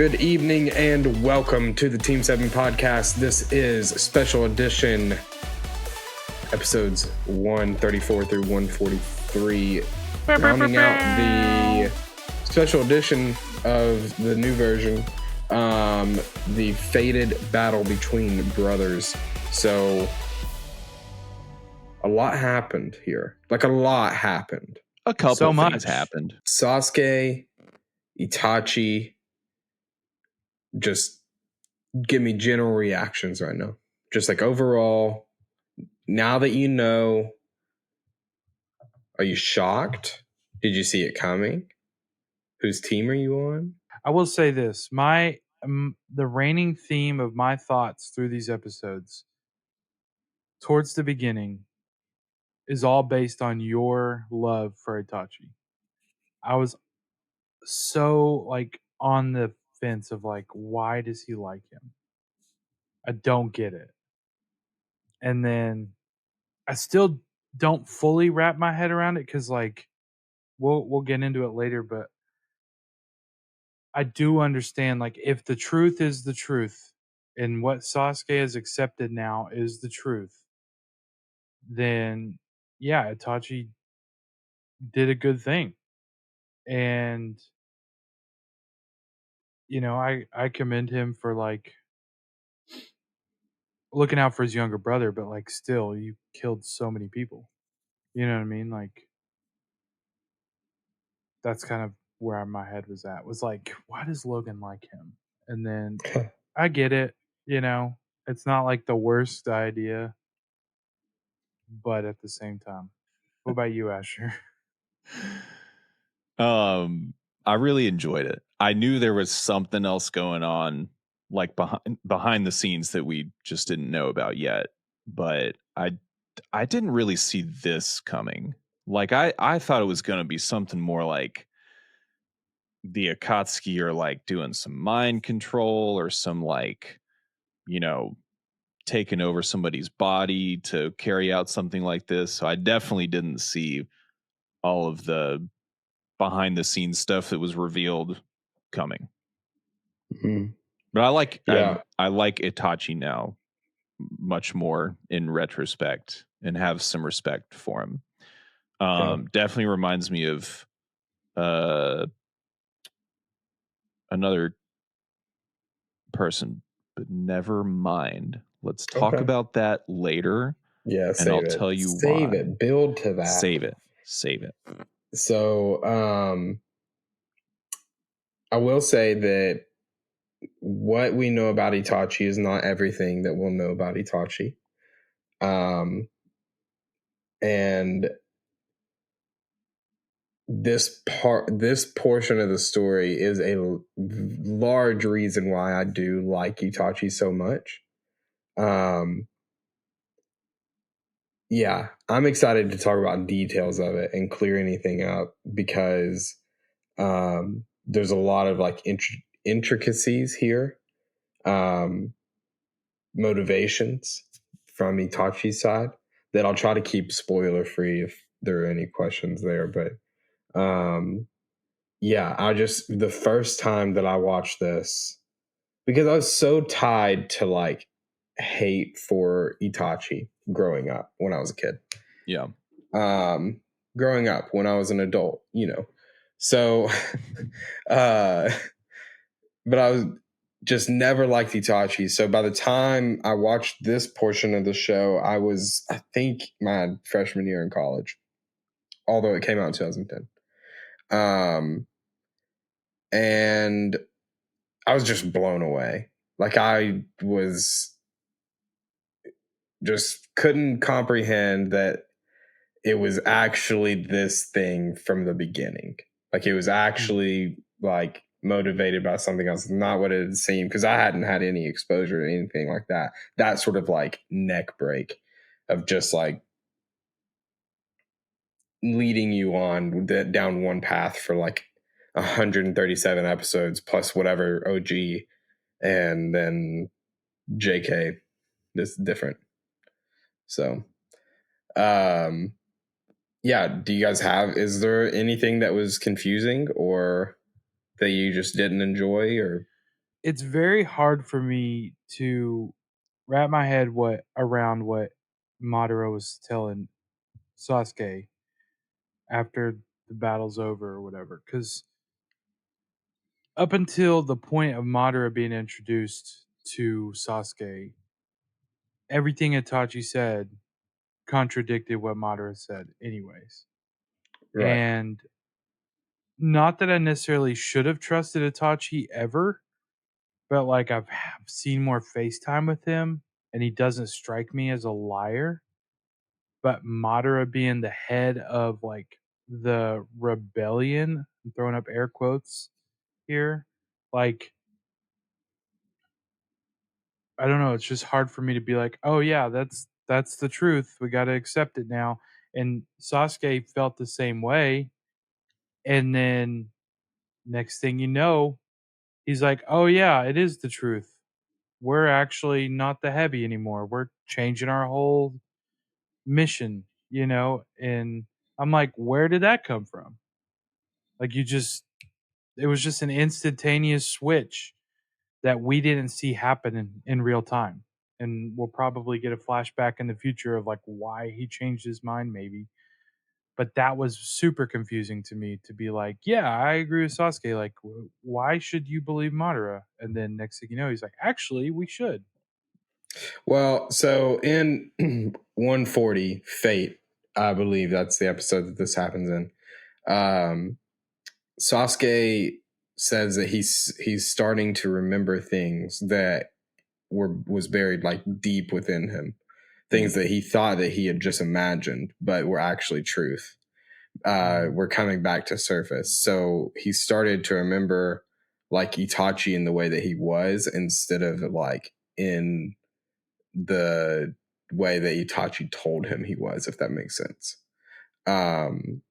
Good evening and welcome to the Team 7 podcast. This is special edition episodes 134 through 143, rounding out the special edition of the new version, the fated battle between brothers. So a lot happened here. Like a lot happened. A couple things happened. Sasuke, Itachi, just give me general reactions right now. Just like overall, now that you know, are you shocked? Did you see it coming? Whose team are you on? I will say this. The reigning theme of my thoughts through these episodes towards the beginning is all based on your love for Itachi. I was so on the fence of why does he like him? I don't get it. And then I still don't fully wrap my head around it because we'll get into it later, but I do understand if the truth is the truth and what Sasuke has accepted now is the truth, then yeah, Itachi did a good thing. And I commend him for looking out for his younger brother, but still you killed so many people. You know what I mean? That's kind of where my head was at. Was why does Logan like him? And then I get it, it's not the worst idea, but at the same time. What about you, Asher? I really enjoyed it. I knew there was something else going on, behind the scenes that we just didn't know about yet. But I didn't really see this coming. I thought it was going to be something more like the Akatsuki are doing some mind control or some taking over somebody's body to carry out something like this. So I definitely didn't see all of the behind the scenes stuff that was revealed coming. Mm-hmm. But I like Itachi now much more in retrospect and have some respect for him. Definitely reminds me of another person, but never mind. Let's talk about that later. Yeah, and I'll tell you why. Save it. Build to that. Save it. So, I will say that what we know about Itachi is not everything that we'll know about Itachi. And this portion of the story is a large reason why I do like Itachi so much. Yeah, I'm excited to talk about details of it and clear anything up because there's a lot of intricacies here, motivations from Itachi's side that I'll try to keep spoiler free if there are any questions there. But yeah, the first time that I watched this, because I was so tied to hate for Itachi growing up when I was a kid. Yeah. Growing up when I was an adult, So, but I was just never liked Itachi. So by the time I watched this portion of the show, I was, I think, my freshman year in college, although it came out in 2010. And I was just blown away. I was just couldn't comprehend that it was actually this thing from the beginning. It was actually motivated by something else, not what it had seemed, because I hadn't had any exposure to anything like that. That sort of neck break of just leading you on down one path for 137 episodes plus whatever OG, and then JK is different. So, yeah, is there anything that was confusing or that you just didn't enjoy? Or it's very hard for me to wrap my head around what Madara was telling Sasuke after the battle's over or whatever. Because up until the point of Madara being introduced to Sasuke, everything Itachi said contradicted what Madara said, anyways. Right. And not that I necessarily should have trusted Itachi ever, but like I've seen more FaceTime with him, and he doesn't strike me as a liar. But Madara being the head of like the rebellion, I'm throwing up air quotes here, like I don't know, it's just hard for me to be like, oh yeah, that's the truth. We got to accept it now. And Sasuke felt the same way, and then next thing you know, he's like, oh yeah, it is the truth. We're actually not the heavy anymore. We're changing our whole mission, and I'm like, where did that come from? Like it was just an instantaneous switch that we didn't see happen in real time. And we'll probably get a flashback in the future of like why he changed his mind, maybe. But that was super confusing to me to be like, yeah, I agree with Sasuke. Like, why should you believe Madara? And then next thing you know, he's like, actually, we should. Well, so in 140 Fate, I believe that's the episode that this happens in. Sasuke says that he's starting to remember things that was buried like deep within him, things that he thought that he had just imagined, but were actually truth. Were coming back to surface. So he started to remember like Itachi in the way that he was, instead of like in the way that Itachi told him he was, if that makes sense.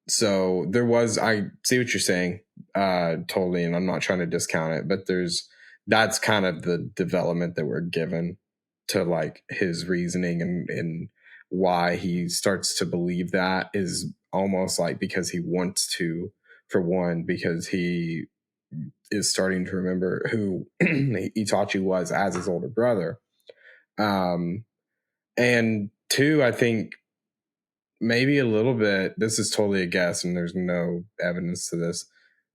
So there was, I see what you're saying, totally, and I'm not trying to discount it, but that's kind of the development that we're given to like his reasoning, and why he starts to believe that is almost like because he wants to, for one, because he is starting to remember who Itachi was as his older brother. And two, I think maybe a little bit, this is totally a guess and there's no evidence to this,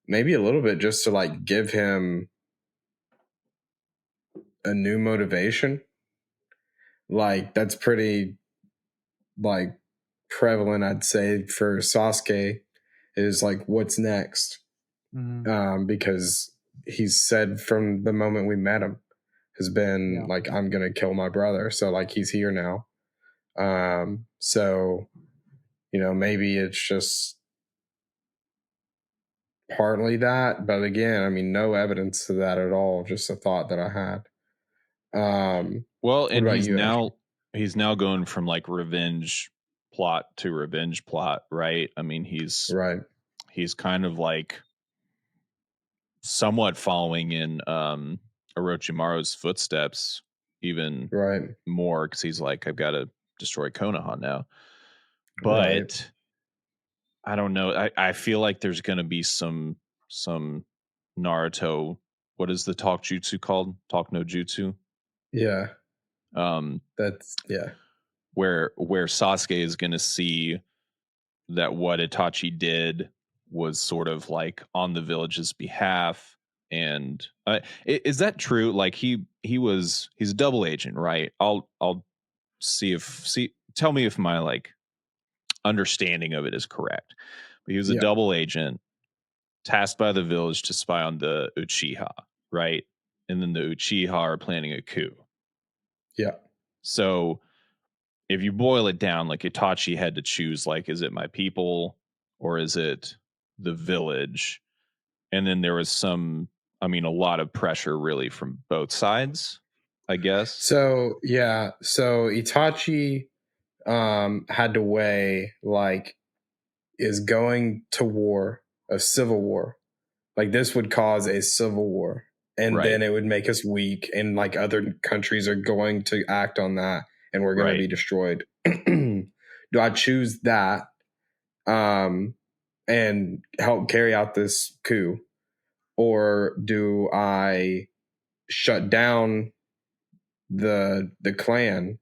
maybe a little bit just to like give him a new motivation. Like that's pretty like prevalent, I'd say, for Sasuke, is like, what's next? Because he's said from the moment we met him has been like, I'm going to kill my brother. So like he's here now. So, maybe it's just partly that, but again, I mean, no evidence to that at all. Just a thought that I had. Well, and he's now going from like revenge plot to revenge plot, right? I mean, he's kind of like somewhat following in Orochimaru's footsteps, even more, because he's like, I've got to destroy Konoha now. But I don't know. I feel like there's going to be some Naruto. What is the talk jutsu called? Talk no jutsu. Yeah. That's where Sasuke is going to see that what Itachi did was sort of like on the village's behalf. And is that true? Like he's a double agent, right? I'll tell me if my like understanding of it is correct. But he was a double agent tasked by the village to spy on the Uchiha, right? And then the Uchiha are planning a coup. Yeah. So if you boil it down, like Itachi had to choose, like, is it my people or is it the village? And then there was a lot of pressure really from both sides, I guess. So Itachi had to weigh, like, is going to war, a civil war, like this would cause a civil war, and then it would make us weak, and like other countries are going to act on that, and we're going to be destroyed. Do I choose that and help carry out this coup, or do I shut down the clan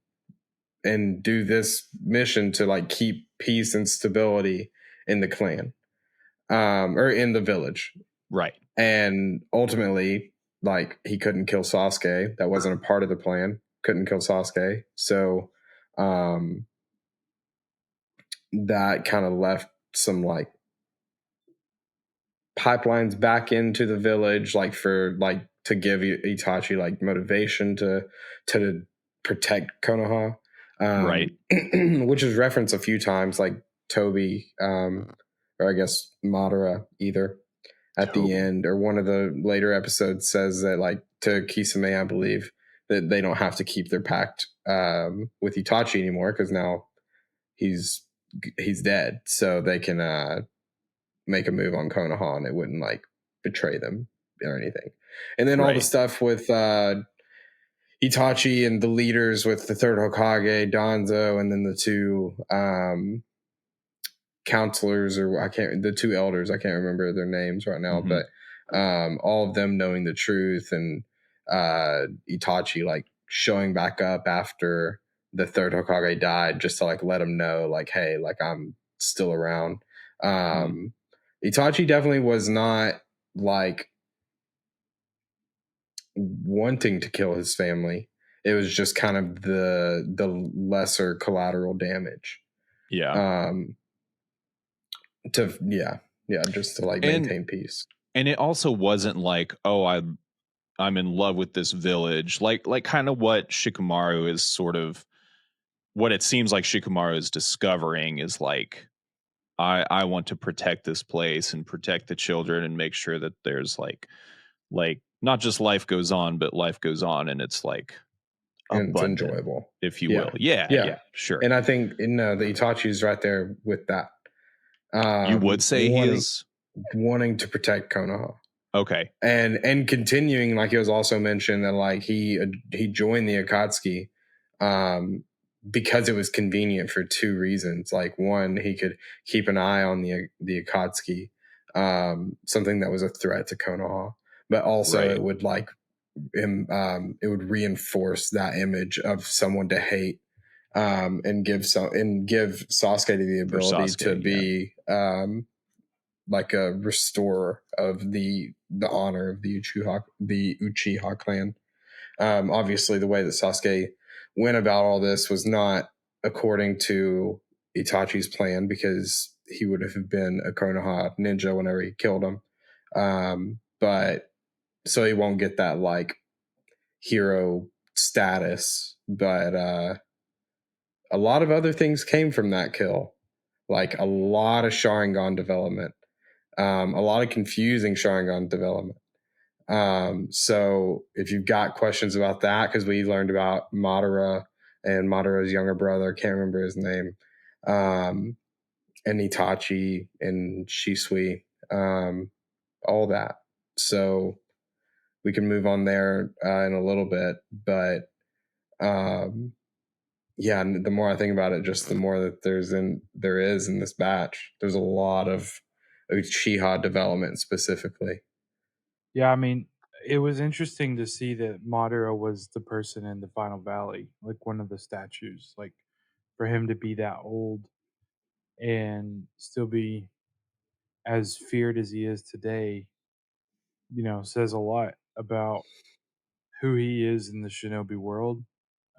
and do this mission to like keep peace and stability in the clan, or in the village. Right. And ultimately, like, he couldn't kill Sasuke. That wasn't a part of the plan. Couldn't kill Sasuke. So that kind of left some like pipelines back into the village, like for like to give Itachi like motivation to protect Konoha, Right. which is referenced a few times, like Toby, or I guess Madara either at the end, or one of the later episodes says that like to Kisame, I believe, that they don't have to keep their pact with Itachi anymore because now he's dead, so they can make a move on Konoha and it wouldn't like betray them or anything. And then all the stuff with Itachi and the leaders with the third Hokage, Danzo, and then the two counselors, or the two elders, I can't remember their names right now, but all of them knowing the truth, and Itachi like showing back up after the third Hokage died just to like let him know like, hey, like I'm still around. Itachi definitely was not like wanting to kill his family. It was just kind of the lesser collateral damage. Yeah. Just to like maintain peace. And it also wasn't like, oh, I'm in love with this village, like kind of what Shikamaru is sort of, what it seems like Shikamaru is discovering is like, I want to protect this place and protect the children and make sure that there's like not just life goes on, but life goes on and it's like and abundant, it's enjoyable, if you will. Yeah, sure. And I think the Itachi's right there with that. You would say he is wanting to protect Konoha. Okay. And continuing, like it was also mentioned that like he joined the Akatsuki because it was convenient for two reasons. Like one, he could keep an eye on the Akatsuki, something that was a threat to Konoha, but also it would like it would reinforce that image of someone to hate, and give Sasuke the ability to be like a restorer of the honor of the Uchiha clan. Obviously, the way that Sasuke went about all this was not according to Itachi's plan, because he would have been a Konoha ninja whenever he killed him. But so he won't get that like hero status. But a lot of other things came from that kill, like a lot of Sharingan development. A lot of confusing Sharingan development. So if you've got questions about that, because we learned about Madara and Madara's younger brother, can't remember his name, and Itachi and Shisui, all that. So we can move on there in a little bit, but yeah, the more I think about it, just the more that there is in this batch. There's a lot of Uchiha development specifically. Yeah, I mean, it was interesting to see that Madara was the person in the Final Valley, like one of the statues. Like for him to be that old and still be as feared as he is today, says a lot about who he is in the shinobi world.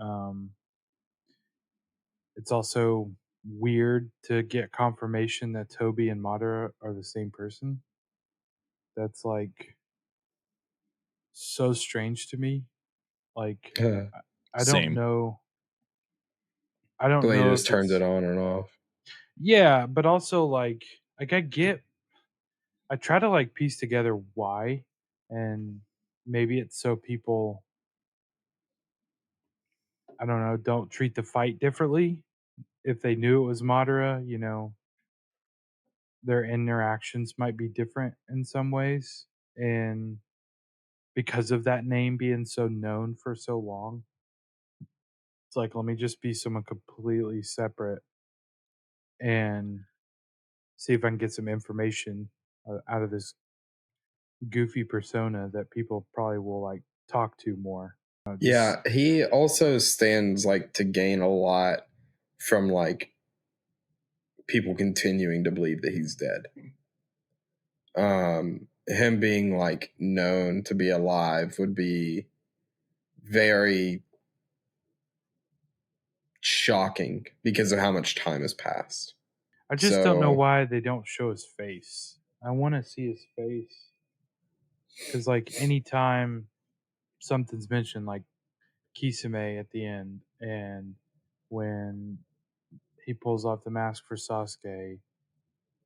Um, it's also weird to get confirmation that Toby and Madara are the same person. That's like so strange to me. Like I don't Same. know. I don't The way he know just if turns it's, it on and off. yeah, but also like I try to like piece together why, and maybe it's so people, I don't know, don't treat the fight differently. If they knew it was Madara, their interactions might be different in some ways, and because of that name being so known for so long, it's like let me just be someone completely separate and see if I can get some information out of this goofy persona that people probably will like talk to more. Yeah, he also stands like to gain a lot from like people continuing to believe that he's dead. Him being like known to be alive would be very shocking because of how much time has passed. I just don't know why they don't show his face. I want to see his face. Because, like, anytime something's mentioned, like Kisame at the end, and when he pulls off the mask for Sasuke,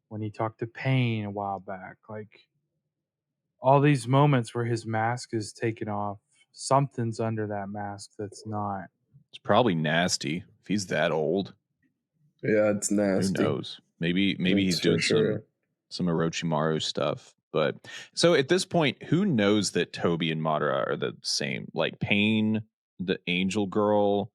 when he talked to Pain a while back, like, all these moments where his mask is taken off, something's under that mask that's not. It's probably nasty if he's that old. Yeah, it's nasty. Who knows? Maybe he's doing some Orochimaru stuff. But so at this point, who knows that Toby and Madara are the same? Like Pain, the angel girl,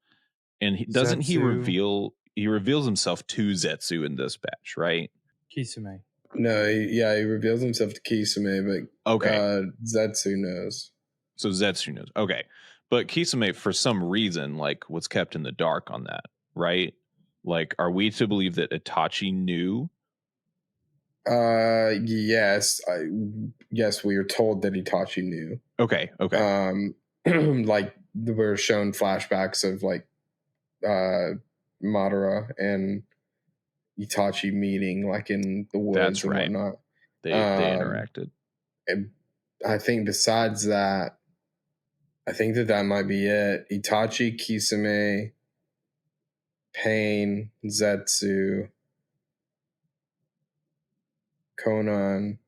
and doesn't he reveals himself to Zetsu in this batch, right? Kisame. No, he reveals himself to Kisame, but okay, Zetsu knows. So Zetsu knows. Okay. But Kisame, for some reason, like, was kept in the dark on that, right? Like, are we to believe that Itachi knew? Yes. Yes, we are told that Itachi knew. Okay. Like, we're shown flashbacks of, like, Madara and Itachi meeting, like, in the woods. That's right. And whatnot. They interacted. And I think besides that, I think that might be it. Itachi, Kisame, Pain, Zetsu, Conan.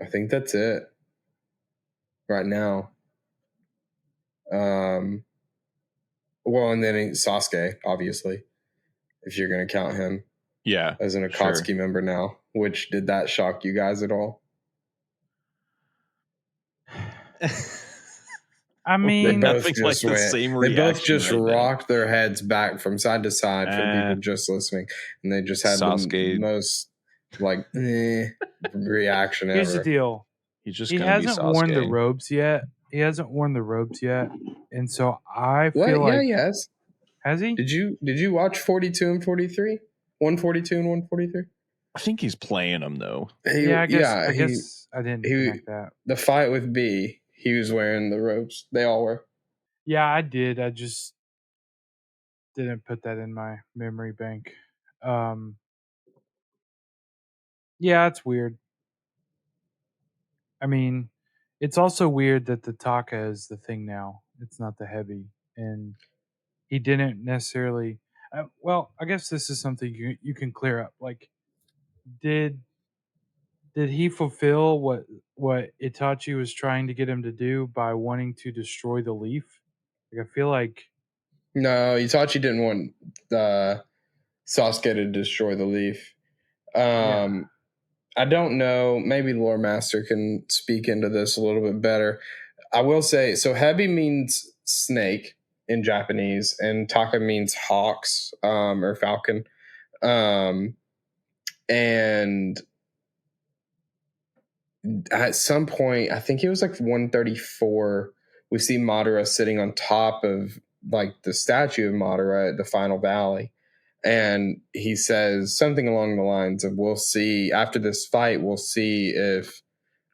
I think that's it right now. Well, and then Sasuke, obviously, if you're going to count him. Yeah. As an Akatsuki member now. Which, did that shock you guys at all? I mean, they both just rocked their heads back from side to side for people just listening, and they just had the most like reaction Here's ever. the deal: he hasn't worn the robes yet. And so I feel like he has. Has he? Did you watch 42 and 43? 142 and 143? I think he's playing them though. I guess I didn't connect that. The fight with B, he was wearing the robes. They all were. Yeah, I did. I just didn't put that in my memory bank. Yeah, it's weird. I mean, it's also weird that the Taka is the thing now. It's not the heavy. And he didn't necessarily... well, I guess this is something you can clear up. Like, did he fulfill what Itachi was trying to get him to do by wanting to destroy the leaf? Like, I feel like... No, Itachi didn't want Sasuke to destroy the leaf. I don't know. Maybe Lore Master can speak into this a little bit better. I will say, so hebi means snake in Japanese, and Taka means hawks or falcon. And at some point, I think it was like 134, we see Madara sitting on top of like the statue of Madara at the final valley. And he says something along the lines of, we'll see after this fight, we'll see if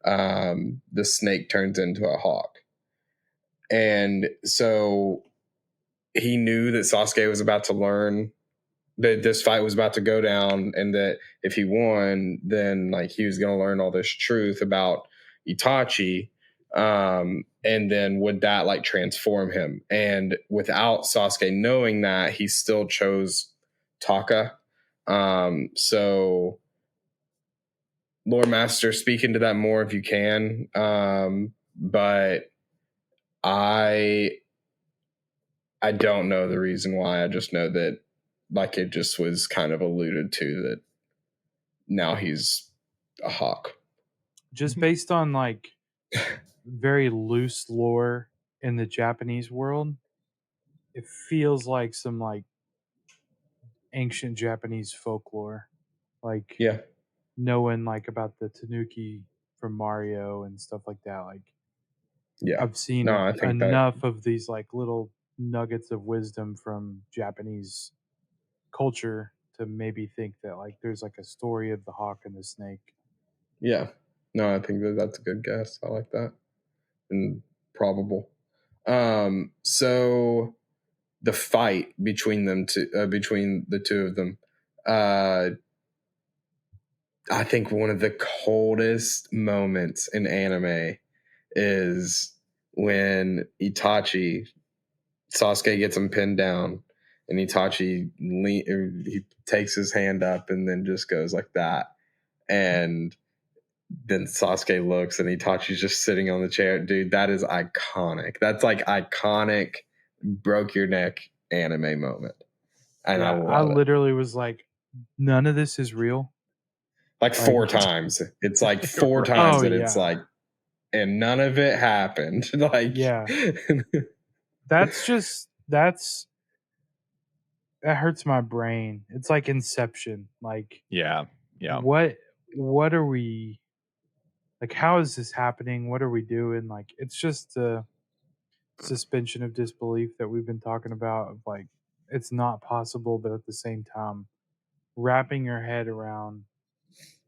the snake turns into a hawk. And so he knew that Sasuke was about to learn that this fight was about to go down, and that if he won, then like he was going to learn all this truth about Itachi. And then would that like transform him? And without Sasuke knowing that, he still chose Taka. So Lore Master, speak into that more if you can. But I don't know the reason why. I just know that like it just was kind of alluded to that now he's a hawk. Just based on like very loose lore in the Japanese world, it feels like some like ancient Japanese folklore. Like knowing like about the Tanuki from Mario and stuff like that. Like Yeah. I've seen No, I think enough of these like little nuggets of wisdom from Japanese culture to maybe think that like there's like a story of the hawk and the snake. Yeah. No, I think that's a good guess. I like that. And probable. So the fight between them two, between the two of them, I think one of the coldest moments in anime is when Sasuke gets him pinned down, and he takes his hand up and then just goes like that, and then Sasuke looks and Itachi's just sitting on the chair. Dude, that is iconic. That's like iconic, broke your neck anime moment, and Yeah, I love it. Literally was like, none of this is real. Like 4 times. It's like 4 times that it's like, and none of it happened. Like, yeah, that hurts my brain. It's like Inception. Like, yeah. What are we like? How is this happening? What are we doing? Like, it's just a suspension of disbelief that we've been talking about. Of like, it's not possible, but at the same time, wrapping your head around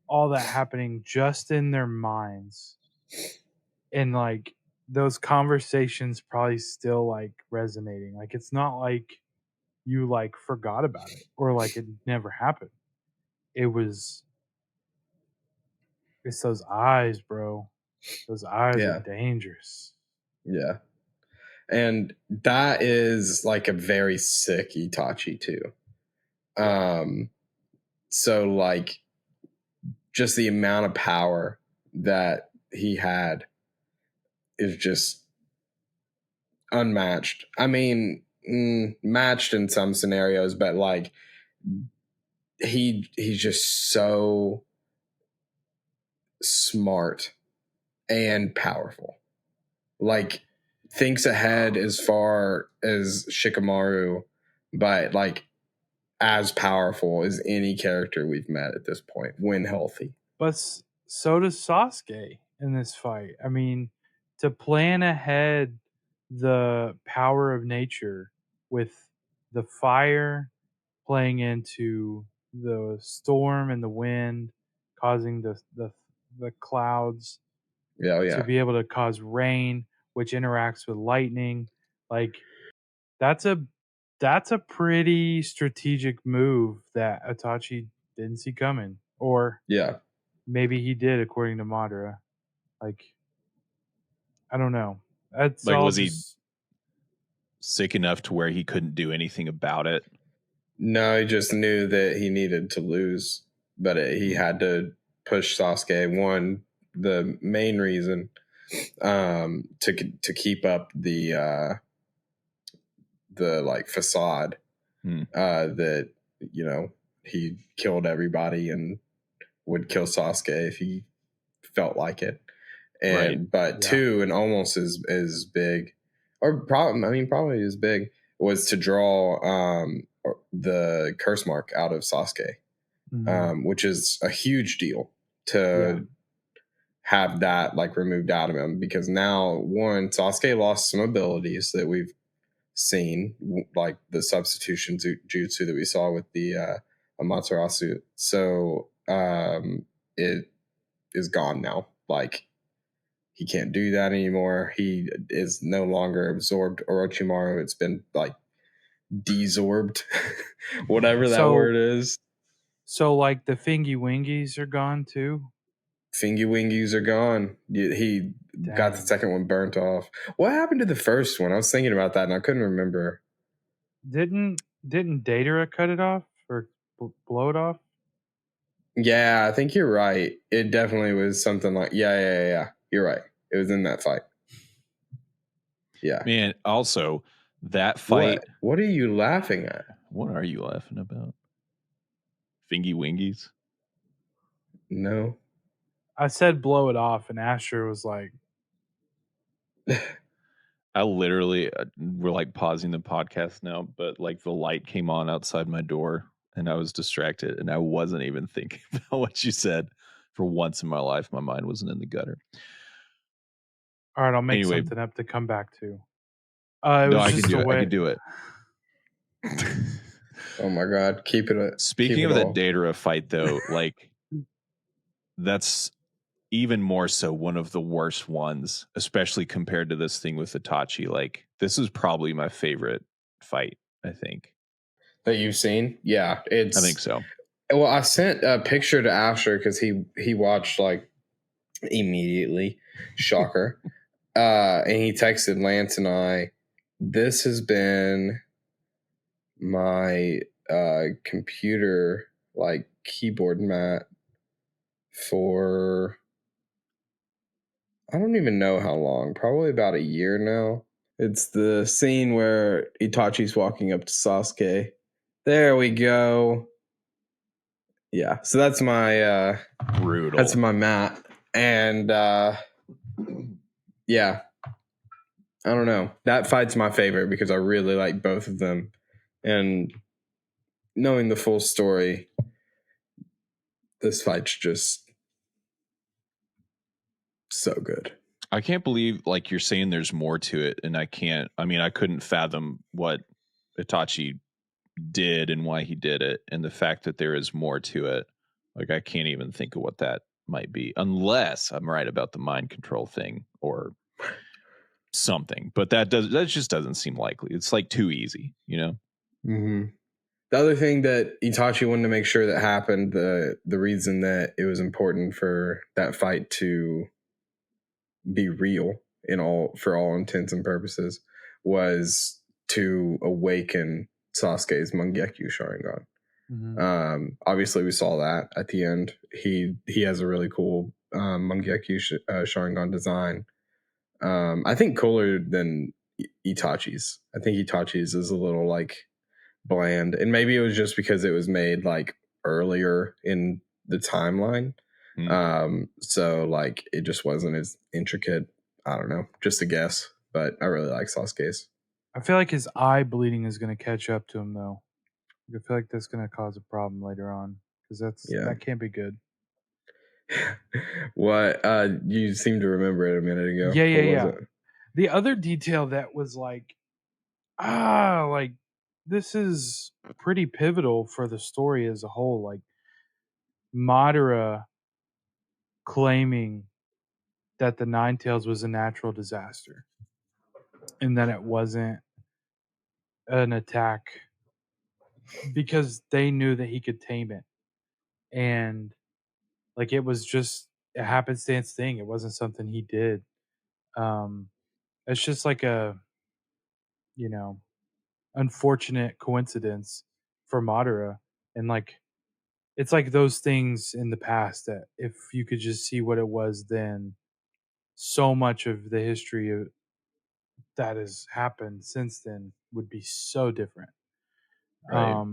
all that happening just in their minds, and like those conversations probably still like resonating. Like, it's not like you like forgot about it or like it never happened. It's those eyes, bro. Those eyes are dangerous. Yeah. And that is like a very sick Itachi too. So like just the amount of power that he had is just unmatched. I mean, matched in some scenarios, but like he's just so smart and powerful. Like thinks ahead as far as Shikamaru, but like as powerful as any character we've met at this point when healthy. But so does Sasuke in this fight. I mean, to plan ahead the power of nature with the fire playing into the storm and the wind, causing the clouds to be able to cause rain, which interacts with lightning. Like that's a pretty strategic move that Itachi didn't see coming. Or maybe he did, according to Madara. Like, I don't know. That's like, all was he sick enough to where he couldn't do anything about it? No, he just knew that he needed to lose, but he had to push Sasuke. One, the main reason to keep up the like facade that he killed everybody and would kill Sasuke if he felt like it. And but two, and almost as big, or probably as big, was to draw the curse mark out of Sasuke, which is a huge deal to have that like removed out of him, because now one, Sasuke lost some abilities that we've seen, like the substitution jutsu that we saw with the Amaterasu. So it is gone now. Like he can't do that anymore. He is no longer absorbed Orochimaru. It's been like desorbed, whatever that word is. So like the Fingy Wingies are gone too? Fingy Wingies are gone. He got the second one burnt off. What happened to the first one? I was thinking about that and I couldn't remember. Didn't Datara cut it off or blow it off? Yeah, I think you're right. It definitely was something like yeah. You're right. It was in that fight. Yeah. Man, also that fight. What are you laughing at? What are you laughing about? Fingy Wingies? No. I said blow it off, and Asher was like, I literally, we're like pausing the podcast now, but like the light came on outside my door and I was distracted and I wasn't even thinking about what you said. For once in my life, my mind wasn't in the gutter. All right, I'll make Anyway. something up to come back to. No, I can do it. I can do it. Oh my god, keep it. Speaking keep of it that all. Datara fight, though, like that's even more so one of the worst ones, especially compared to this thing with Itachi. Like this is probably my favorite fight, I think. That you've seen? Yeah, I think so. Well, I sent a picture to Asher because he watched like immediately. Shocker. And he texted Lance and I. This has been my computer like keyboard mat for I don't even know how long. Probably about a year now. It's the scene where Itachi's walking up to Sasuke. There we go. Yeah, so that's my brutal. That's my mat, and yeah, I don't know. That fight's my favorite because I really like both of them, and knowing the full story, this fight's just so good. I can't believe like you're saying there's more to it, and I couldn't fathom what Itachi did and why he did it, and the fact that there is more to it. Like I can't even think of what that might be, unless I'm right about the mind control thing or something. But that just doesn't seem likely. It's like too easy, you know. Mm-hmm. The other thing that Itachi wanted to make sure that happened, the reason that it was important for that fight to be real for all intents and purposes, was to awaken Sasuke's Mangekyo Sharingan. Mm-hmm. Obviously, we saw that at the end. He has a really cool Mangekyo Sharingan design. I think cooler than Itachi's. I think Itachi's is a little like bland, and maybe it was just because it was made like earlier in the timeline. So like it just wasn't as intricate. I don't know, just a guess, but I really like Sasuke's. I feel like his eye bleeding is going to catch up to him though. I feel like that's going to cause a problem later on because that can't be good. What you seem to remember it a minute ago. Yeah. The other detail that was like this is pretty pivotal for the story as a whole. Like Madara claiming that the Nine Tails was a natural disaster and that it wasn't an attack because they knew that he could tame it. And like it was just a happenstance thing. It wasn't something he did. It's just like a, unfortunate coincidence for Madara. And like, it's like those things in the past that if you could just see what it was then, so much of the history that has happened since then would be so different. Right.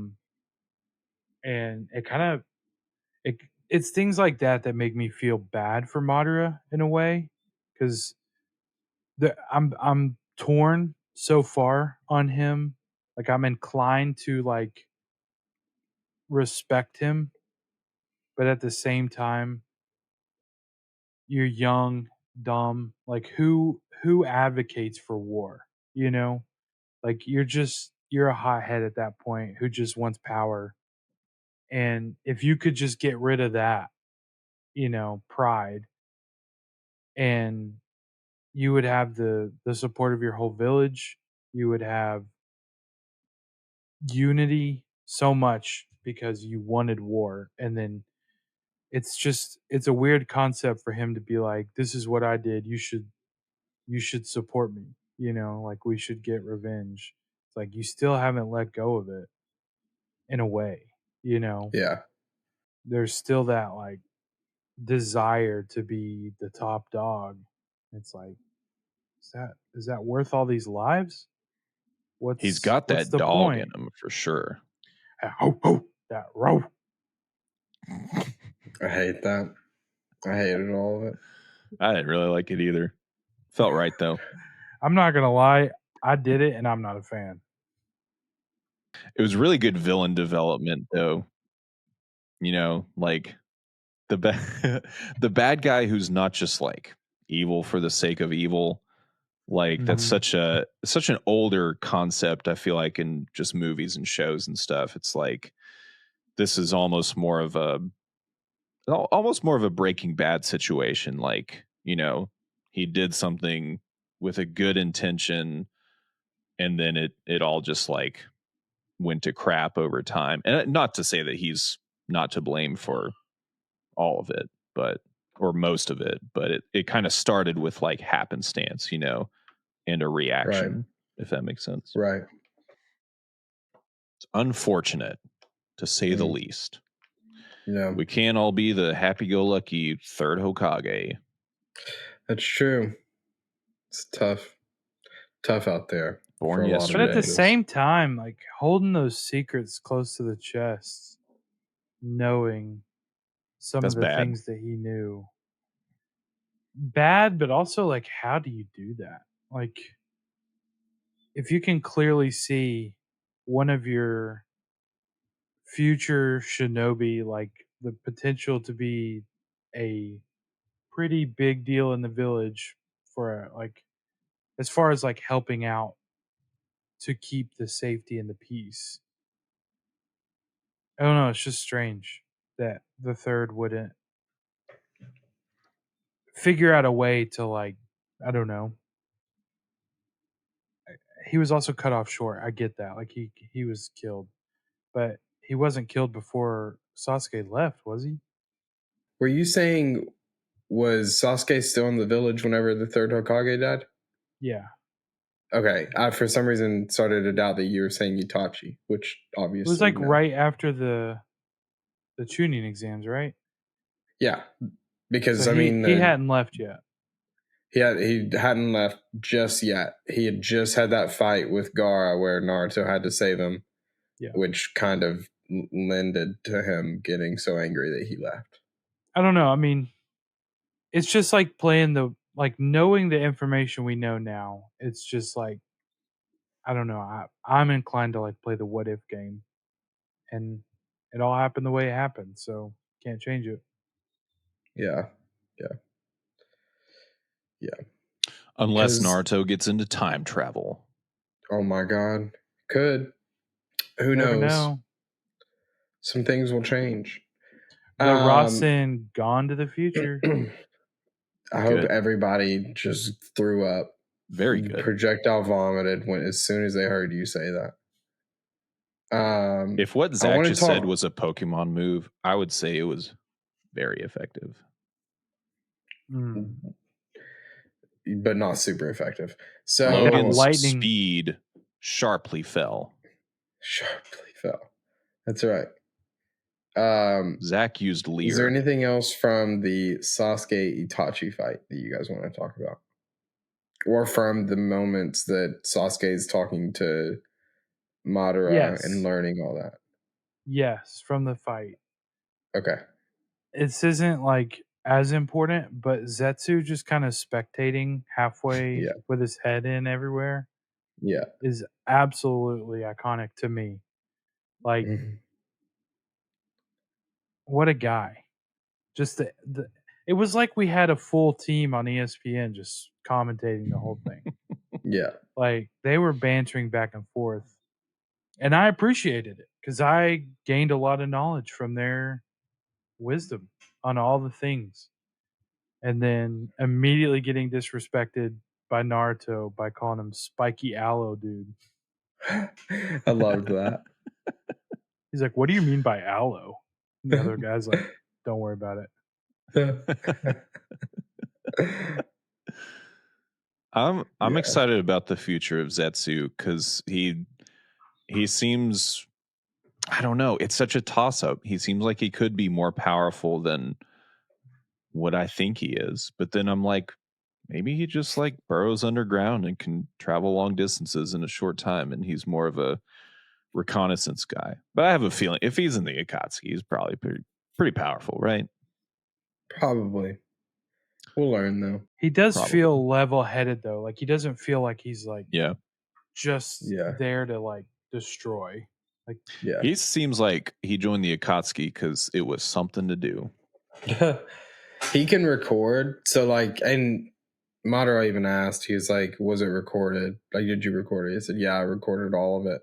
And it kind of, it's things like that make me feel bad for Madara in a way, because I'm torn so far on him. Like I'm inclined to like respect him, but at the same time, you're young, dumb. Like who advocates for war? You know, like you're a hothead at that point who just wants power. And if you could just get rid of that, pride, and you would have the support of your whole village, you would have unity so much because you wanted war. And then it's a weird concept for him to be like, this is what I did, you should support me, like we should get revenge. It's like you still haven't let go of it in a way. Yeah, there's still that like desire to be the top dog. It's like, is that worth all these lives? He's got that the dog point? in him for sure. That row. I hate that. I hated all of it. I didn't really like it either. Felt right though. I'm not gonna lie, I did it, and I'm not a fan. It was really good villain development though. Like the bad guy who's not just like evil for the sake of evil. Like that's Mhm. such an older concept, I feel like, in just movies and shows and stuff. It's like this is almost more of a Breaking Bad situation. Like, he did something with a good intention, and then it all just like went to crap over time. And not to say that he's not to blame for all of it, or most of it, but it kind of started with like happenstance, and a Right. reaction, if that makes sense. Right. It's unfortunate, to say the least. Yeah. We can't all be the happy-go-lucky third Hokage. That's true. It's tough out there Born for a lot of yesterday. But at the ninjas. same time, like holding those secrets close to the chest, knowing some That's of the bad. things that he knew. Bad, but also like, how do you do that? Like, if you can clearly see one of your future shinobi, like the potential to be a pretty big deal in the village for like, as far as like helping out to keep the safety and the peace. I don't know. It's just strange that the third wouldn't figure out a way to like, I don't know. He was also cut off short. I get that. Like he was killed, but he wasn't killed before Sasuke left, was he? Were you saying, was Sasuke still in the village whenever the third Hokage died? Yeah. Okay, I for some reason started to doubt that you were saying Itachi, which obviously It was like no. right after the tuning exams, right? Yeah, because So I mean he hadn't left yet. he hadn't left just yet. He had just had that fight with Gaara where Naruto had to save him, which kind of lended to him getting so angry that he left. I don't know. I mean, it's just like playing the like knowing the information we know now. It's just like I don't know. I'm inclined to like play the what if game, and it all happened the way it happened, so can't change it. Yeah. Unless Naruto gets into time travel. Oh my god. Could. Who Never knows? know. Some things will change. The Rasen gone to the future. I hope everybody just threw up. Very good. Projectile vomited as soon as they heard you say that. If what Zach just said was a Pokemon move, I would say it was very effective. But not super effective. So Logan's speed sharply fell. That's right. Zach used Leer. Is there anything else from the Sasuke Itachi fight that you guys want to talk about? Or from the moments that Sasuke is talking to Madara and learning all that? Yes, from the fight. Okay. This isn't like as important, but Zetsu just kind of spectating halfway with his head in everywhere. Yeah. Is absolutely iconic to me. Like, what a guy. Just it was like we had a full team on ESPN just commentating the whole thing. Yeah. Like, they were bantering back and forth. And I appreciated it because I gained a lot of knowledge from their wisdom on all the things. And then immediately getting disrespected by Naruto by calling him Spiky Aloe, dude. I loved that. He's like, what do you mean by aloe? And the other guy's like, don't worry about it. I'm excited about the future of Zetsu because he seems, I don't know, it's such a toss-up. He seems like he could be more powerful than what I think he is. But then I'm like, maybe he just like burrows underground and can travel long distances in a short time, and he's more of a reconnaissance guy. But I have a feeling if he's in the Akatsuki, he's probably pretty powerful, right? Probably. We'll learn though. He does feel level-headed though. Like he doesn't feel like he's like just there to like destroy. Like he seems like he joined the Akatsuki because it was something to do. He can record. So like, and Madara even asked, he was like, was it recorded? Like, did you record it? He said, yeah, I recorded all of it.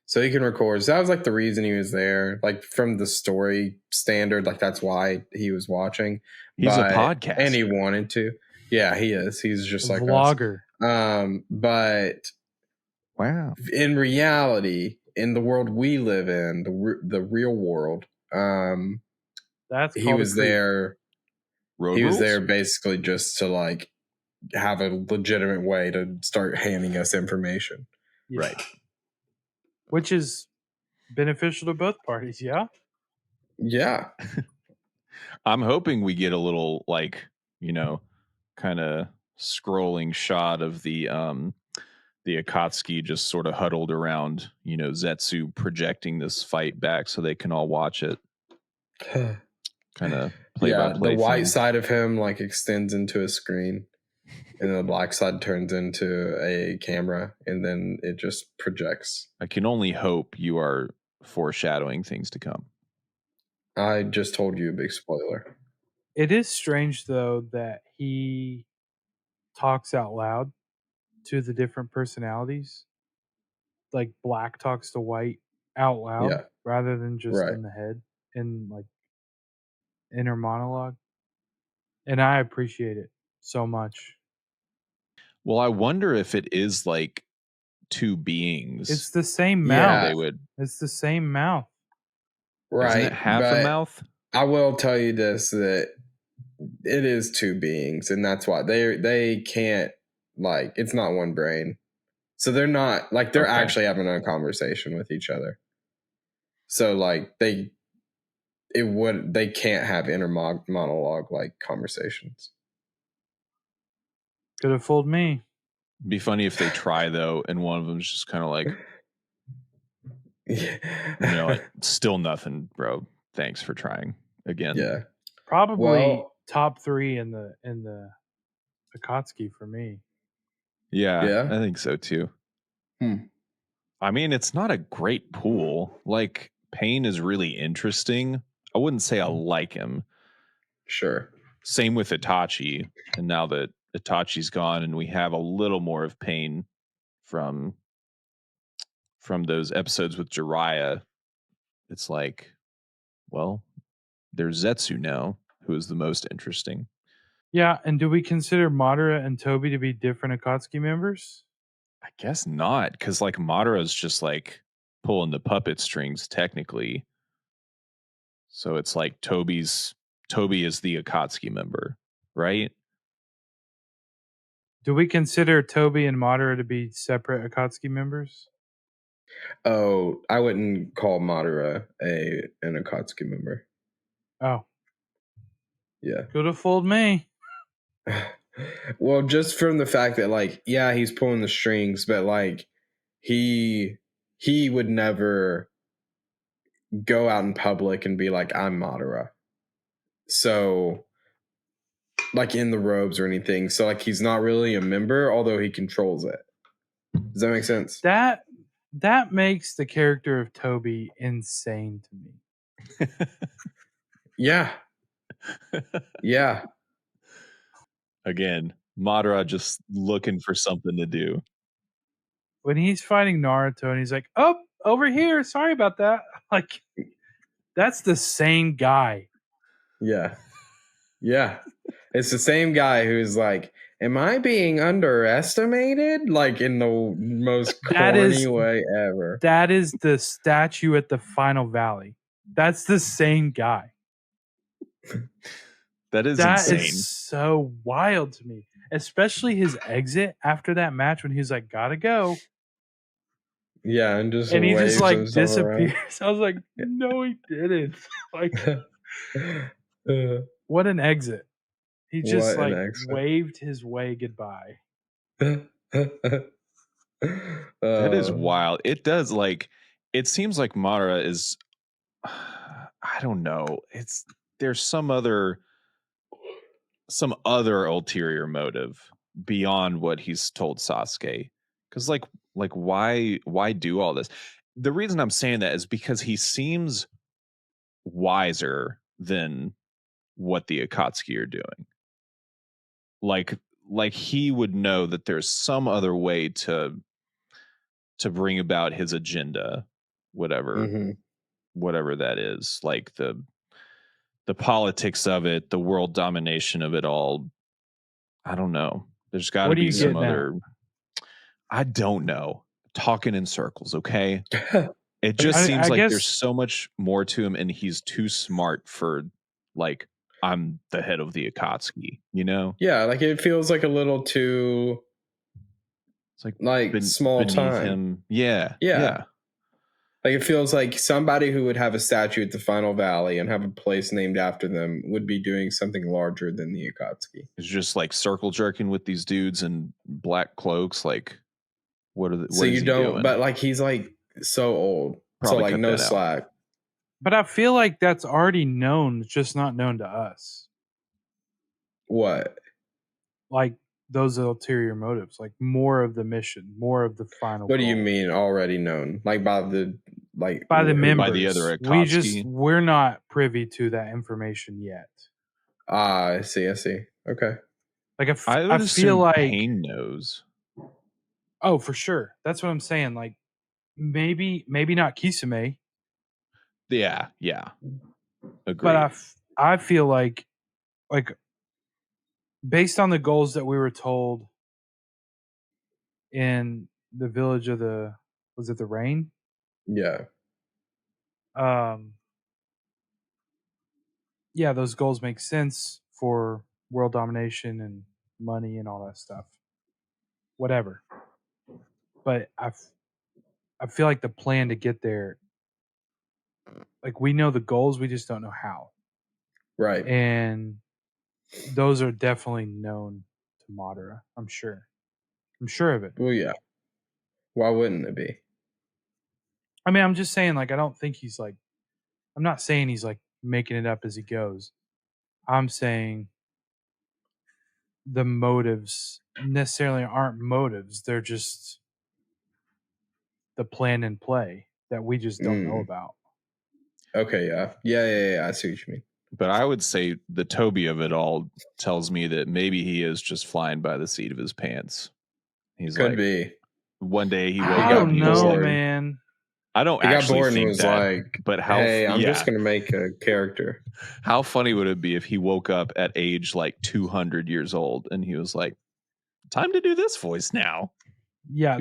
So he can record. So that was like the reason he was there. Like from the story standard, like that's why he was watching. He's a podcaster. And he wanted to. Yeah, he is. He's just like vlogger. Us. But wow. In reality, in the world we live in, the real world, that's he was there. Road he rules? was there basically just to like have a legitimate way to start handing us information. Yeah. Right. Which is beneficial to both parties, yeah? Yeah. I'm hoping we get a little like, kind of scrolling shot of the Akatsuki just sort of huddled around, Zetsu projecting this fight back so they can all watch it. Kind of play by play. The white side of him like extends into a screen, and the black side turns into a camera, and then it just projects. I can only hope you are foreshadowing things to come. I just told you a big spoiler. It is strange though that he talks out loud to the different personalities. Like black talks to white out loud rather than just in the head in like inner monologue. And I appreciate it so much. Well, I wonder if it is like two beings. It's the same mouth. They would. It's the same mouth. Right. Isn't it half a mouth? I will tell you this, that it is two beings, and that's why they can't, like, it's not one brain. So they're not like they're actually having a conversation with each other. So like they can't have inner monologue like conversations. Could have fooled me. It'd be funny if they try though, and one of them's just kind of like, like, still nothing, bro. Thanks for trying again. Yeah, probably top 3 in the Akatsuki for me. Yeah, I think so too. I mean, it's not a great pool. Like, Pain is really interesting. I wouldn't say I like him. Sure. Same with Itachi. And now that Itachi's gone and we have a little more of Pain from those episodes with Jiraiya, it's like, well, there's Zetsu now, who is the most interesting. Yeah, and do we consider Madara and Toby to be different Akatsuki members? I guess not, because like Madara's just like pulling the puppet strings technically. So it's like Toby is the Akatsuki member, right? Do we consider Toby and Madara to be separate Akatsuki members? Oh, I wouldn't call Madara an Akatsuki member. Oh. Yeah. Could have fooled me. Well, just from the fact that like, yeah, he's pulling the strings, but like he would never go out in public and be like, I'm Madara. So like in the robes or anything. So like he's not really a member, although he controls it. Does that make sense? That makes the character of Toby insane to me. Yeah. Yeah. Again, Madara just looking for something to do. When he's fighting Naruto and he's like, oh, over here. Sorry about that. Like, that's the same guy. Yeah. Yeah. It's the same guy who's like, am I being underestimated? Like in the most corny way ever. That is the statue at the Final Valley. That's the same guy. That is insane. That is so wild to me. Especially his exit after that match when he's like, gotta go. Yeah, and he just like disappears. I was like, no, he didn't. Like, what an exit. He just like waved his way goodbye. That is wild. It does, like, it seems like Madara is, I don't know. There's some other ulterior motive beyond what he's told Sasuke. Because like why do all this? The reason I'm saying that is because he seems wiser than what the Akatsuki are doing. Like he would know that there's some other way to bring about his agenda, whatever that is, like the politics of it, the world domination of it all. I don't know. There's got to be some other. I don't know. Talking in circles, okay? It just seems like there's so much more to him, and he's too smart for, like, I'm the head of the Akatsuki, you know? Yeah, like it feels like a little too. It's like small beneath time. him. Yeah. Like it feels like somebody who would have a statue at the Final Valley and have a place named after them would be doing something larger than the Akatsuki. It's just like circle jerking with these dudes in black cloaks. Like, what is he doing? But like he's like so old, probably so like no slack. But I feel like that's already known, just not known to us. What? Like those ulterior motives, like more of the mission, more of the final. What do you mean already known? Like by the members, by the other Akatsuki? We're not privy to that information yet. I see. Okay. Like I feel like Pain knows. Oh, for sure. That's what I'm saying. Like maybe not Kisame. Yeah. Agreed. But I feel like based on the goals that we were told in the village of was it the rain? Yeah. Yeah, those goals make sense for world domination and money and all that stuff. Whatever. But I feel like the plan to get there, like we know the goals, we just don't know how. Right. And those are definitely known to Madara, I'm sure. I'm sure of it. Well, yeah. Why wouldn't it be? I mean, I'm just saying, like, I don't think he's like, I'm not saying he's like making it up as he goes. I'm saying the motives necessarily aren't motives. They're just the plan and play that we just don't know about. Okay, yeah. I see what you mean. But I would say the Toby of it all tells me that maybe he is just flying by the seat of his pants. He's could be. One day he woke up. I don't know, man. I don't actually think that. But hey, I'm just gonna make a character. How funny would it be if he woke up at age like 200 years old and he was like, "Time to do this voice now." Yeah.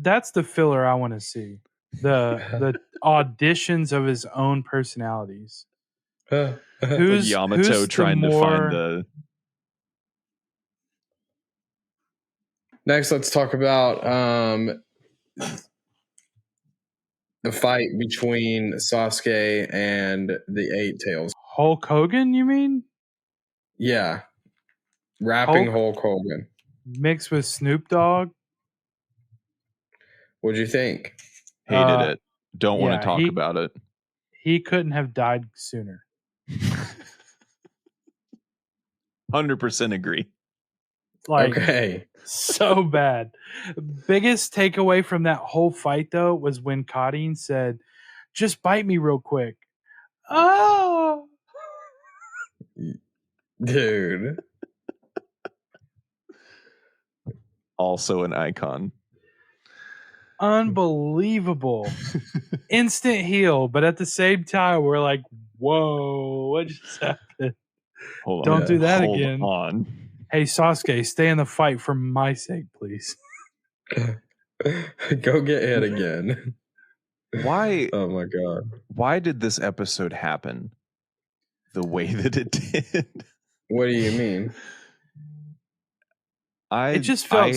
That's the filler I want to see. The auditions of his own personalities. Who's Yamato trying to find the. Next, let's talk about the fight between Sasuke and the Eight Tails. Hulk Hogan, you mean? Yeah. Rapping Hulk Hogan. Mixed with Snoop Dogg. What'd you think? Hated it. Don't want to talk about it. He couldn't have died sooner. 100% agree. Like, okay. So bad. Biggest takeaway from that whole fight, though, was when Kadin said, "Just bite me real quick." Oh, dude. Also an icon. Unbelievable. Instant heal, but at the same time, we're like, whoa, what just happened? Don't do that again. On. Hey, Sasuke, stay in the fight for my sake, please. Go get hit again. Why? Oh my god. Why did this episode happen the way that it did? What do you mean? It just felt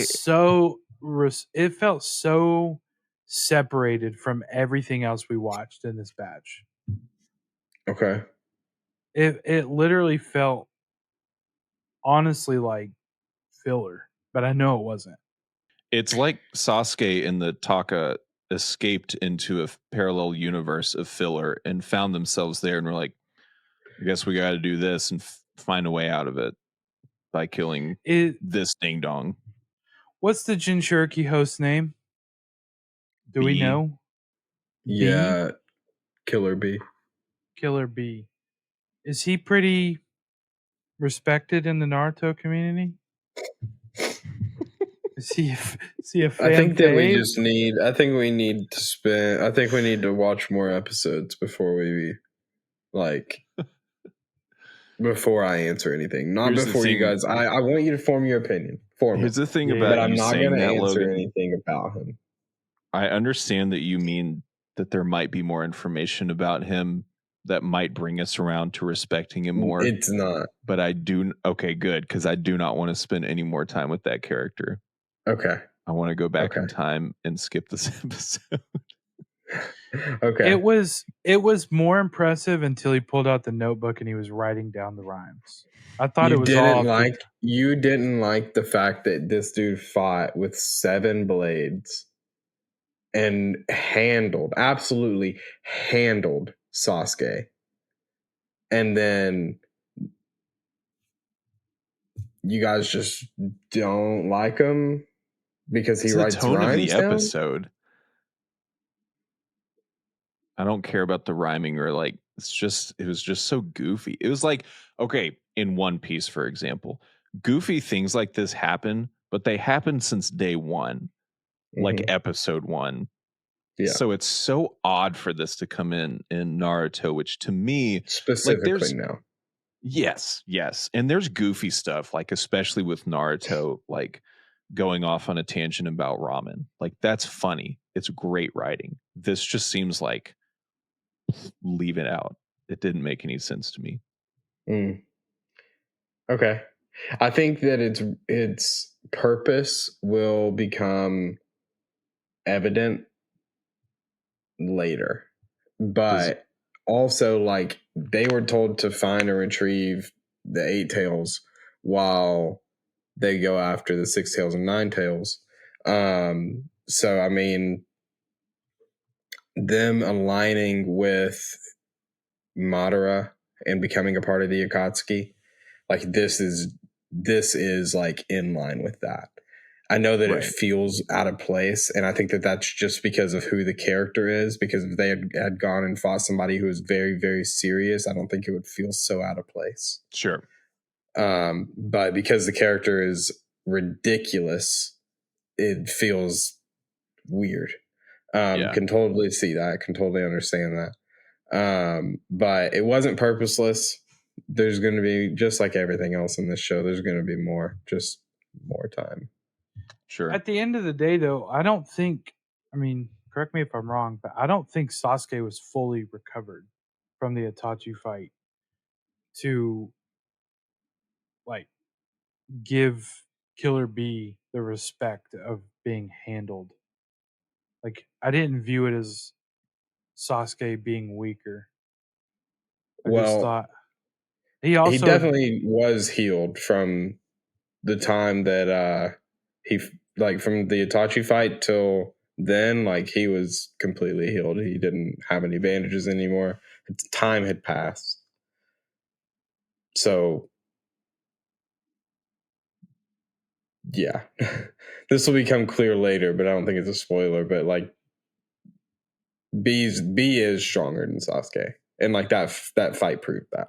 it felt so separated from everything else we watched in this batch. Okay. It literally felt honestly like filler, but I know it wasn't. It's like Sasuke and the Taka escaped into a parallel universe of filler and found themselves there, and were like, I guess we got to do this and find a way out of it by killing this ding dong. What's the Jinchuriki host name? Do we know? Yeah, Killer B. Killer B. Is he pretty respected in the Naruto community? Is he a fan I think that we fave? just need. I think we need to spend. I think we need to watch more episodes before we like. Before I answer anything, not Here's the before you thing. guys. I want you to form your opinion. Form Here's it. the thing Yeah, about But you I'm not saying going to that, answer Logan. anything about him. I understand that you mean that there might be more information about him that might bring us around to respecting him more. It's not. But I do. Okay, good, because I do not want to spend any more time with that character. Okay. I want to go back Okay. in time and skip this episode. Okay. It was more impressive until he pulled out the notebook and he was writing down the rhymes. I thought it was you didn't like the fact that this dude fought with 7 blades and absolutely handled Sasuke. And then you guys just don't like him because he writes the tone rhymes of the down? episode. I don't care about the rhyming or like it was just so goofy. It was like, okay, in One Piece, for example, goofy things like this happen, but they happen since day one, like episode 1. Yeah. So it's so odd for this to come in Naruto, which to me, specifically now. Yes. And there's goofy stuff, like especially with Naruto, like going off on a tangent about ramen. Like that's funny. It's great writing. This just seems like leave it out. It didn't make any sense to me. Okay. I think that its purpose will become evident later. But also, like, they were told to find and retrieve the 8 tails while they go after the 6 tails and 9 tails. So, I mean, them aligning with Madara and becoming a part of the Akatsuki, like this is like in line with that. I know that it feels out of place, and I think that that's just because of who the character is, because if they had gone and fought somebody who was very, very serious, I don't think it would feel so out of place. Sure. But because the character is ridiculous, it feels weird. Can totally see that. Can totally understand that. But it wasn't purposeless. There's going to be, just like everything else in this show, there's going to be more time. Sure. At the end of the day, though, I don't think, I mean, correct me if I'm wrong, but I don't think Sasuke was fully recovered from the Itachi fight to, like, give Killer B the respect of being handled. Like, I didn't view it as Sasuke being weaker. I just thought he definitely was healed from the time that he, like, from the Itachi fight till then, like, he was completely healed. He didn't have any bandages anymore. Time had passed. So yeah. This will become clear later, but I don't think it's a spoiler, but like B is stronger than Sasuke. And like that fight proved that.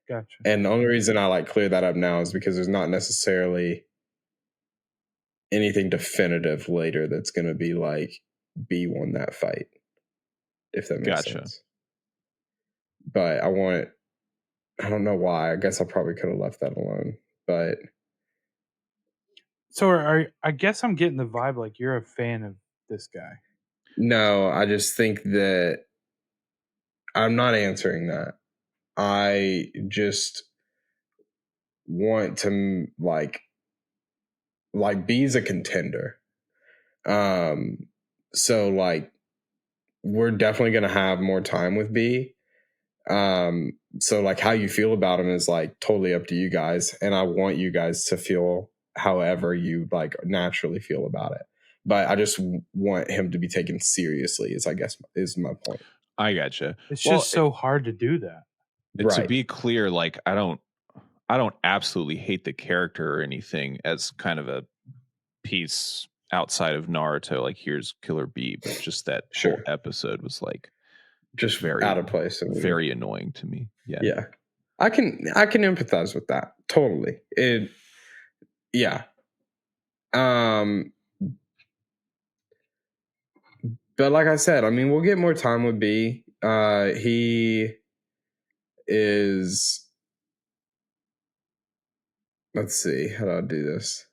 Gotcha. And the only reason I like clear that up now is because there's not necessarily anything definitive later that's going to be like B won that fight, if that makes sense. But I don't know why. I guess I probably could have left that alone. But so I guess I'm getting the vibe like you're a fan of this guy. No, I just think that I'm not answering that. I just want to like B's a contender. So like we're definitely going to have more time with B. So like how you feel about him is like totally up to you guys, and I want you guys to feel however you like naturally feel about it. But I just want him to be taken seriously, is I guess is my point. I gotcha. It's just so hard to do that. To be clear, like I don't absolutely hate the character or anything as kind of a piece outside of Naruto. Like here's Killer B, but just that whole episode was like just very out of place and very annoying to me. Yeah. I can empathize with that. Totally. But like I said, I mean, we'll get more time with B. He is, let's see, how do I do this?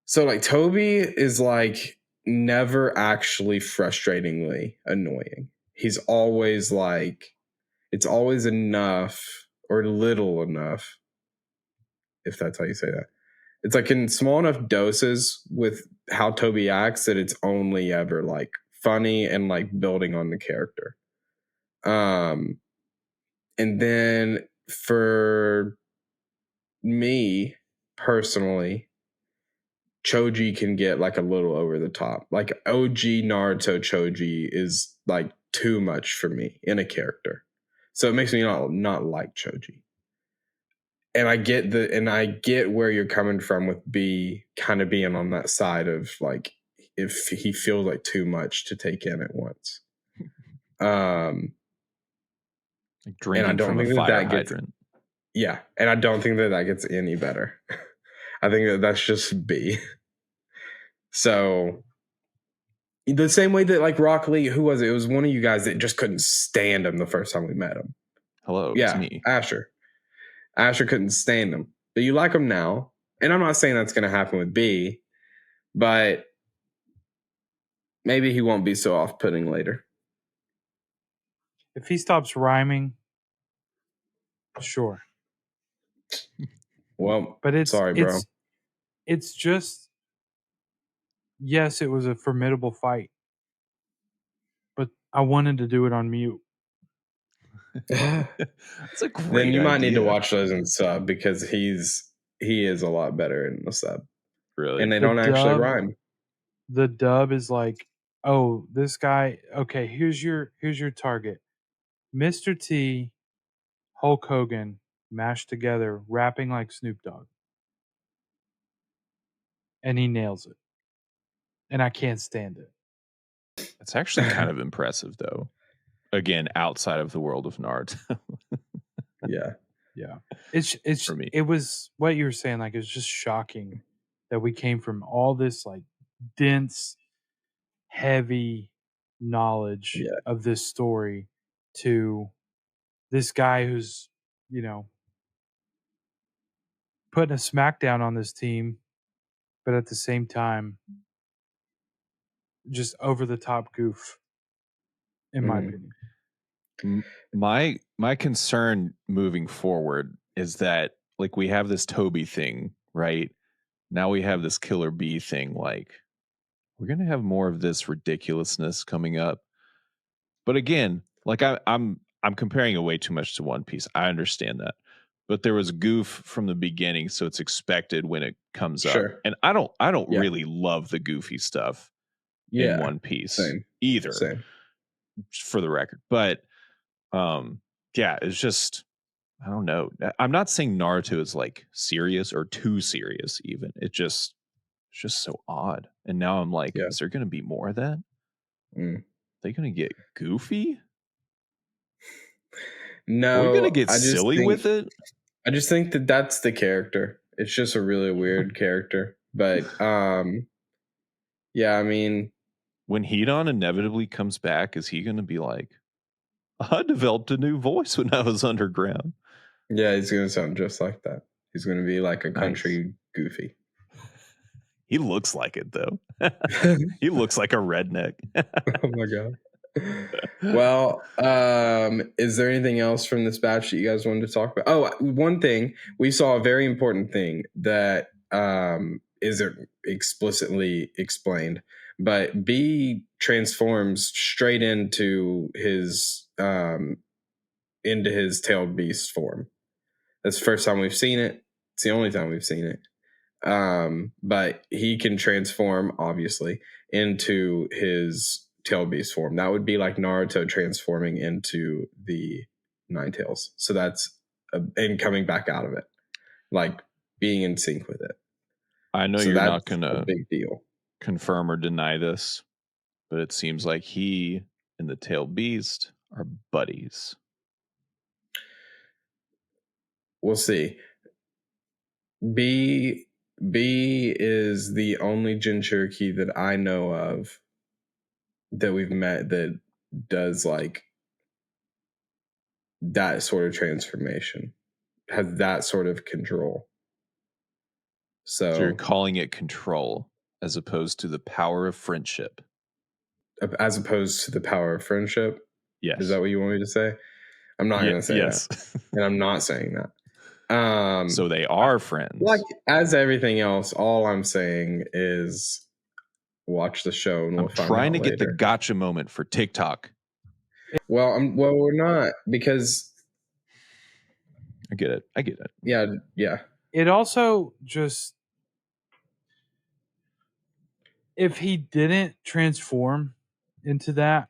So like Toby is like never actually frustratingly annoying. He's always like, it's always enough or little enough, if that's how you say that. It's like in small enough doses with how Toby acts that it's only ever like funny and like building on the character. And then for me personally, Choji can get like a little over the top. Like OG Naruto Choji is like too much for me in a character. So it makes me not like Choji. And I get where you're coming from with B kind of being on that side of like if he feels like too much to take in at once. Like drinking from a fire hydrant. Yeah, and I don't think that gets any better. I think that's just B. So the same way that like Rock Lee, who was it? It was one of you guys that just couldn't stand him the first time we met him. Hello, yeah, it's me. Asher couldn't stand him, but you like him now. And I'm not saying that's going to happen with B, but maybe he won't be so off-putting later. If he stops rhyming, sure. Well, but sorry, bro. It's just, yes, it was a formidable fight, but I wanted to do it on mute. That's a great Then you might idea. need to watch those in sub because he is a lot better in the sub. Really? And they don't actually rhyme. The dub is like, oh, this guy, okay, here's your target. Mr. T, Hulk Hogan mashed together, rapping like Snoop Dogg. And he nails it. And I can't stand it. It's actually kind of impressive, though. Again, outside of the world of Naruto. Yeah. It's for me. It was what you were saying, like it was just shocking that we came from all this like dense, heavy knowledge of this story to this guy who's, putting a smackdown on this team, but at the same time, just over the top goof, in my opinion. My concern moving forward is that like we have this Toby thing, right? Now we have this Killer B thing. Like we're gonna have more of this ridiculousness coming up. But again, like I'm comparing it way too much to One Piece. I understand that. But there was goof from the beginning, so it's expected when it comes up. And I don't really love the goofy stuff in One Piece either. Same. For the record. But yeah, it's just I don't know. I'm not saying Naruto is like serious or too serious even. It's just so odd. And now I'm like, is there gonna be more of that? Are they gonna get goofy? No, we're gonna get silly with it. I just think that that's the character. It's just a really weird character. But yeah, I mean, when Hedon inevitably comes back, is he gonna be like, I developed a new voice when I was underground? Yeah, he's gonna sound just like that. He's gonna be like a country Goofy. He looks like it though. He looks like a redneck. Oh my god. Well, is there anything else from this batch that you guys wanted to talk about? Oh, one thing. We saw a very important thing that isn't explicitly explained, but B transforms straight into his tailed beast form. That's the first time we've seen it. It's the only time we've seen it. But he can transform, obviously, into his tail beast form. That would be like Naruto transforming into the Nine Tails. So that's and coming back out of it, like being in sync with it. I know you're not gonna big deal confirm or deny this, but it seems like he and the tailed beast are buddies. We'll see. B is the only Jinchuriki that I know of that we've met that does like that sort of transformation, has that sort of control. So you're calling it control as opposed to the power of friendship. As opposed to the power of friendship? Yes. Is that what you want me to say? I'm not going to say that. And I'm not saying that. So they are friends. Like, as everything else, all I'm saying is watch the show and we'll find out. I'm trying to get the gotcha moment for TikTok. Well, we're not, because I get it. Yeah. It also just, if he didn't transform into that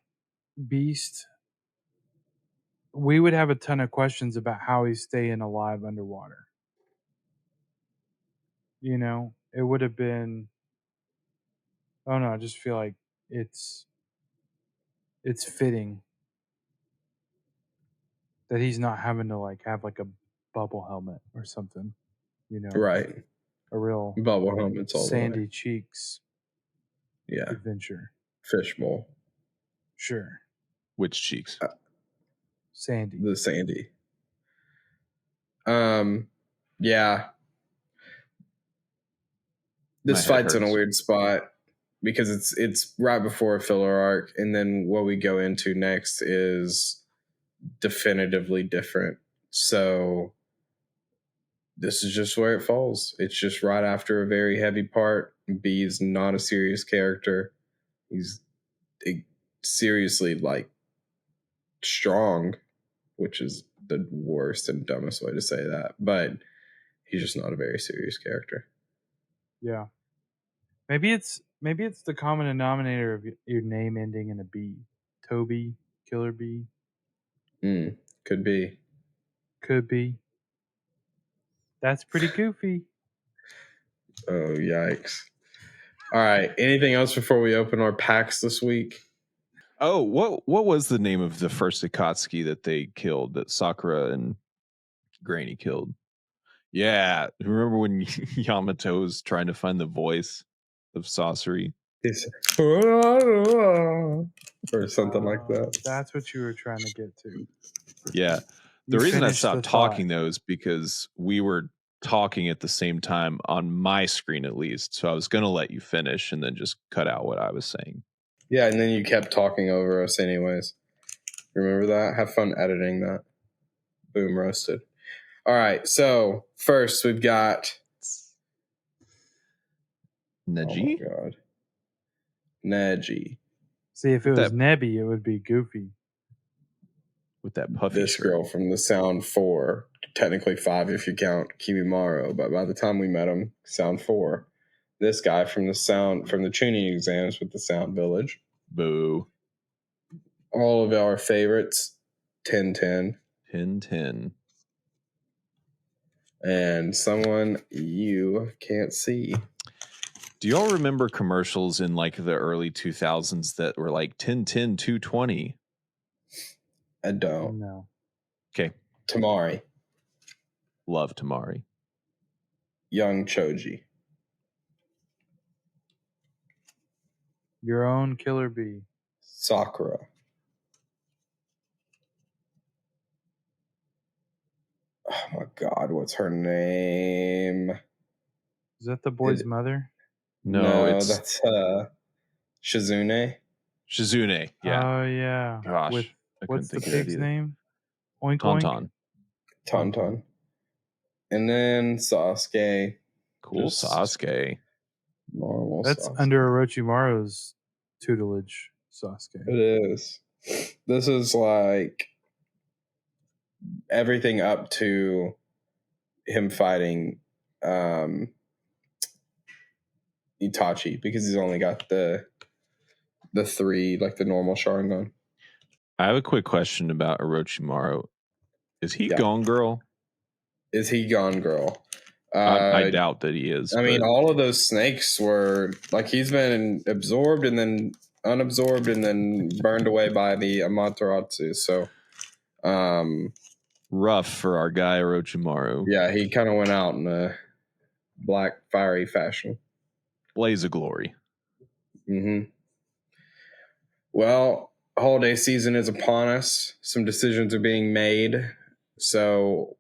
beast, we would have a ton of questions about how he's staying alive underwater. You know, it would have been, I don't know, I just feel like it's fitting that he's not having to like have like a bubble helmet or something, you know. Right. A real bubble helmets all sandy the way. cheeks. Yeah. Adventure. Fishbowl. Sure. Which cheeks? Sandy. The sandy. Yeah. This fight's in a weird spot because it's right before a filler arc, and then what we go into next is definitively different. So this is just where it falls. It's just right after a very heavy part. B is not a serious character. He's seriously like strong, which is the worst and dumbest way to say that, but he's just not a very serious character. Yeah. Maybe it's the common denominator of your name ending in a B. Toby, Killer B. Could be. That's pretty goofy. Oh, yikes. All right. Anything else before we open our packs this week? Oh, what was the name of the first Akatsuki that they killed, that Sakura and Granny killed? Yeah. Remember when Yamato was trying to find the voice of Sasori? Or something like that. That's what you were trying to get to. Yeah. The reason I stopped talking, though, is because we were talking at the same time on my screen, at least. So I was going to let you finish and then just cut out what I was saying. Yeah, and then you kept talking over us anyways. Remember that? Have fun editing that. Boom, roasted. All right, so first we've got Neji. Oh my god, Neji. See, if it was Nebby, it would be Goofy. With that puffy this shirt. Girl from the Sound 4, technically 5 if you count Kimimaro, but by the time we met him, Sound 4. This guy from the tuning exams with the Sound Village. Boo. All of our favorites, 10-10. 10-10. And someone you can't see. Do y'all remember commercials in like the early 2000s that were like 10-10 220? I don't. No. Okay. Tamari. Love Tamari. Young Choji. Your own Killer B. Sakura. Oh my god, what's her name? Is that the boy's mother? No, that's Shizune. Shizune, yeah. Oh yeah. Gosh, what's the pig's name? Oink Tauntaun. Tauntaun. And then Sasuke. Cool Sasuke. Normal That's Sasuke. under Orochimaru's tutelage, Sasuke. It is. This is like everything up to him fighting Itachi, because he's only got the 3, like the normal Sharingan. I have a quick question about Orochimaru. Is he Gone Girl? Is he Gone Girl? I doubt that he is. I mean, all of those snakes were like, he's been absorbed and then unabsorbed and then burned away by the Amaterasu. So, rough for our guy Orochimaru. yeah, he kind of went out in a black, fiery fashion. Blaze of glory. Mm-hmm. Well, holiday season is upon us. Some decisions are being made. So,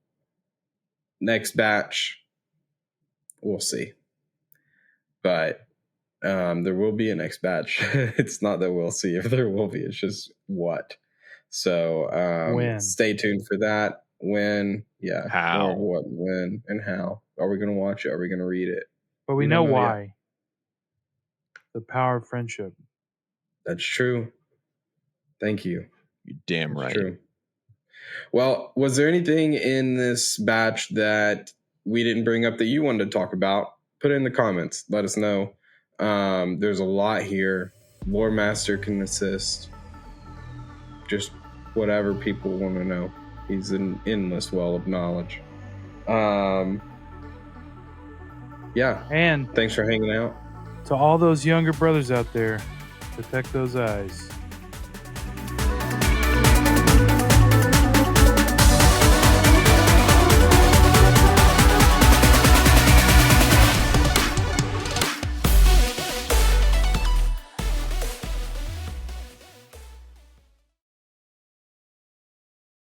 next batch, we'll see. But there will be a next batch. It's not that we'll see if there will be. It's just what. So When? Stay tuned for that. When, yeah. How? Or what, when, and how. Are we going to watch it? Are we going to read it? But we We know don't know yet. why. The power of friendship. That's true. Thank you. You're damn That's right. true. Well, was there anything in this batch that we didn't bring up that you wanted to talk about? Put it in the comments. Let us know. There's a lot here. Lore Master can assist. Just whatever people want to know. He's an endless well of knowledge. Yeah. And Thanks for hanging out. to all those younger brothers out there, protect those eyes.